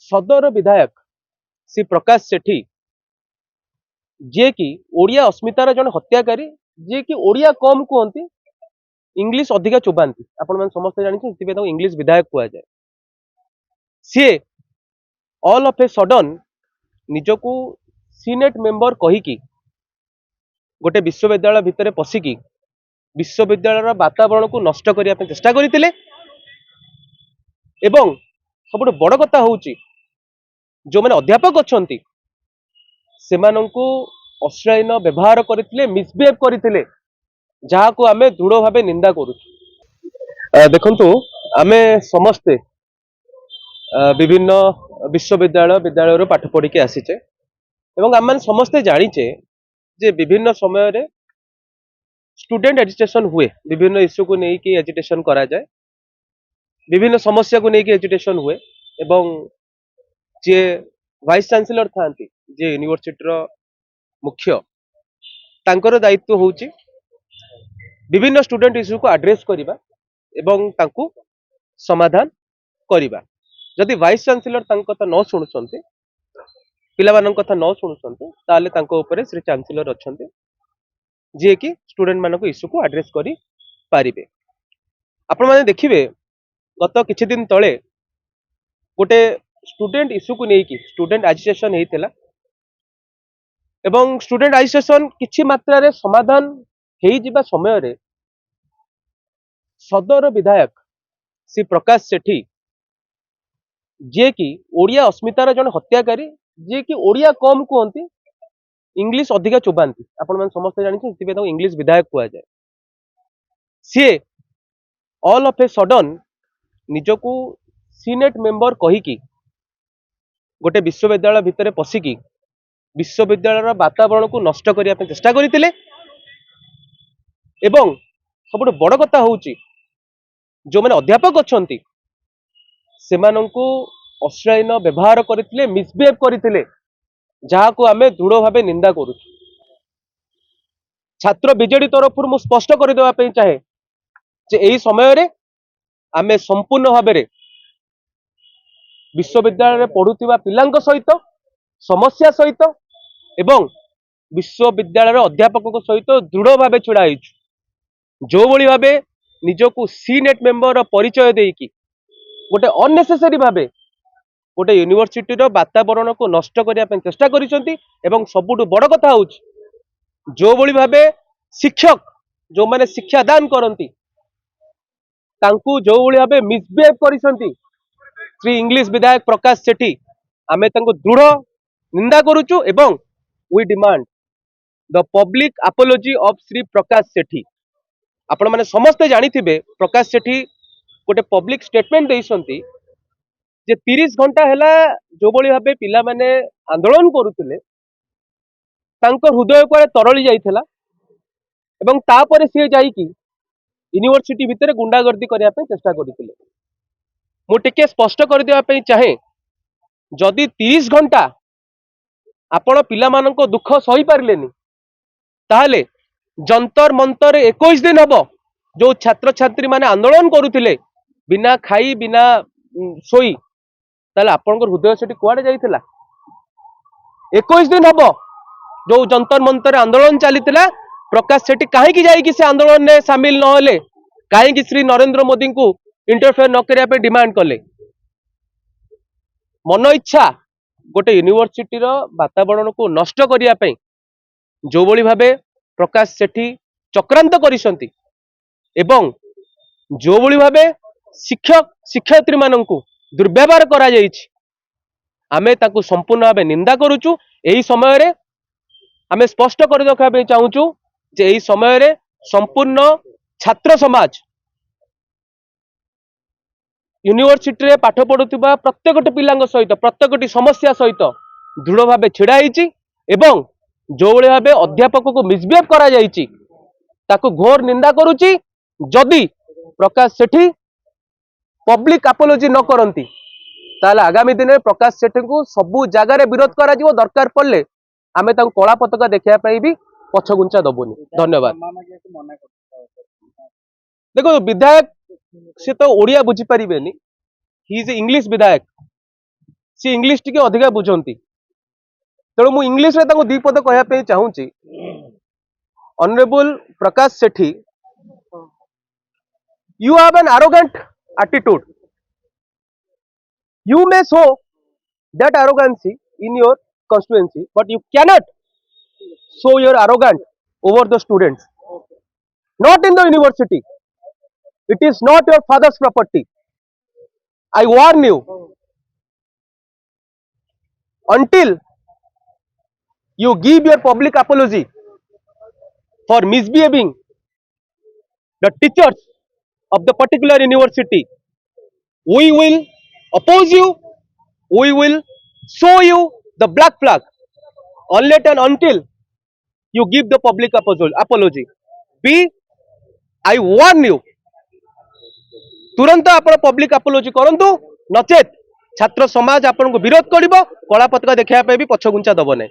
सदर विधायक श्री प्रकाश सेठी जी कि ओडिया अस्मितार जन हत्याकारी जी कि ओडिया कम कहती इंग्लिश अधिका चुबाती आपण मैंने समस्त जानते इंग्लिश विधायक कह जाए सी ऑल ऑफ ए सडन निजकू सीनेट मेंबर कहीकि गोटे विश्वविद्यालय भितर पशिकी विश्वविद्यालय वातावरण को नष्ट करने चेष्टा करते सब बड़ कथा हूँ जो मैंने अध्यापक अच्छा से अश्लील व्यवहार करते मिसबिहेव करते जहाँ को आम दृढ़ भाव निंदा करूँ। देखु आम समस्ते विभिन्न विश्वविद्यालय विद्यालय पाठ पढ़ी के आसीचे आम समस्ते जानीचे जे विभिन्न समय स्टूडेंट एजिटेशन हुए विभिन्न इश्यू को लेकिन एजिटेशन करा जाए विभिन्न समस्या को लेकिन एजिटेशन हुए एवं जे वाइस चांसेलर था जे यूनिवर्सिटी मुख्य तांकर दायित्व होची विभिन्न स्टूडेंट इश्यू को एड्रेस करबा एवं तांको समाधान करबा जदि वाइस चांसेलर तांको कथा न शुणुछंती पिलामान कथा न शुणुछंती ताले तांको ऊपर श्री चांसेलर अछंती जे कि स्टूडेंट मानक इश्यू को एड्रेस करि पारिबे। आपण माने देखिबे गत किछि दिन तळे गोटे स्टूडेंट इश्यू को लेकिन स्टूडेंट एजिटेशन हेतिला एवं स्टूडेंट एजिटेशन किछि मात्रा रे समाधान हेई जिबा समय रे सदर विधायक श्री प्रकाश सेठी जी कि ओडिया अस्मितार जन हत्याकारी जी कि ओडिया कम कहती इंग्लिश अधिका चुबाती आपण मैंने समस्त जानते इंग्लिश विधायक कह जाए सी ऑल ऑफ ए सडन निजकू सीनेट मेंबर कहीकि गोटे विश्वविद्यालय भितर पशिकी विश्वविद्यालय वातावरण को नष्ट करने चेष्टा करते सब बड़ कथा हूँ जो मैंने अध्यापक अच्छा से अश्लील व्यवहार करते मिसबिहेव करते जहाँ को आम दृढ़ भाव निंदा करूँ। छात्र बीजेडी तरफ मुझे स्पष्ट करदेवाई चाहे जे यही समय आम संपूर्ण भाव विश्वविद्यालय पढ़ुवा पिला सहित समस्या सहित एवं विश्वविद्यालय अध्यापक सहित दृढ़ भाव छिड़ा जो भली भाव निजकू सीनेट मेंबर परिचय देकी गोटे अननेसेसरी भाव गोटे यूनिवर्सिटी वातावरण को नष्ट करने चेष्टा करिसेंती एवं सबुठ बड़ कथा हूँ जो भली भाव शिक्षक जो माने शिक्षा दान करती तांकू जो भली भाव मिसबिहेव करिसेंती श्री इंग्लिश विधायक प्रकाश सेठी आमे तांको दृढ़ निंदा करूचु एवं we demand the public apology of Shri Prakash Sethi. आपण माने समस्ते जानिथिबे प्रकाश सेठी गोटे पब्लिक स्टेटमेंट देइसंती जे 30 घंटा हैला जो भली भाबे पिला माने आंदोलन करूथिले तांको हृदय को तरली जाइथिला एवं तापरे से जाइकी यूनिवर्सिटी भितर गुंडागर्दी करने चेष्टा करथिले। मु टिके स्पष्ट कर देवा पई चाहे जदि 30 घंटा आपण पिला मानको दुख सही पारलेनी ताहले जंतर मंतर 21 दिन हबो जो छात्र छात्री माने आंदोलन करूथिले बिना खाई बिना सोई ताले आपण हृदय से कुआडे जाइथिला 21 दिन हबो जो जंतर मंतर आंदोलन चलीथिला प्रकाश सेठी कहीं जाइए से आंदोलन में सामिल नहले कहीं श्री नरेंद्र मोदी को इंटरफेयर न करने डिमांड कले मन इच्छा गोटे यूनिवर्सिटी वातावरण को नष्ट करने जो भली भावे प्रकाश सेठी चक्रांत करिसंती एवं जो भली भावे शिक्षक शिक्षयित्री माननकु दुर्व्यवहार करा जाइछि आमे ताकू संपूर्ण भावे निंदा करूचु। एही समय रे आमे स्पष्ट कर देखा चाहूचु जे एही समय रे संपूर्ण छात्र समाज यूनिवर्सिटी रे पाठ पढ़ुवा प्रत्येक पिला सहित प्रत्येक समस्या सहित दृढ़ भाव छिड़ा एवं जो भली भाव अध्यापक को मिसबिहेव करा जाइछि ताकू घोर निंदा करुच्ची। जदि प्रकाश सेठी पब्लिक अपोलॉजी न करती ताले आगामी दिन में प्रकाश सेठी को सबू जगार विरोध करा दरकार पड़े आमे तांको कला पताका देखा भी पछगुंचा दबुनी। धन्यवाद। देखो विधायक से तो ओडिया बुझी पारिबेनी ही इज इंग्लिश विधायक सी इंग्लिश टिके अधिका बुझंती तेणु मु इंग्लिश रे ताको दी पद कहया पे चाहूची honourable Prakash Sethi you have an arrogant attitude. You may show that arrogancy in your constituency, but you cannot show your arrogance over the students. Not in the university. It is not your father's property. I warn you. Until you give your public apology for misbehaving the teachers of the particular university, we will oppose you. We will show you the black flag unless and until you give the public apology. B, I warn you. तुरंत आपण public apology करंतु नचेत छात्र समाज आपन को विरोध करिवो कला पताका देखिया पे भी पछगुंचा दबो नै।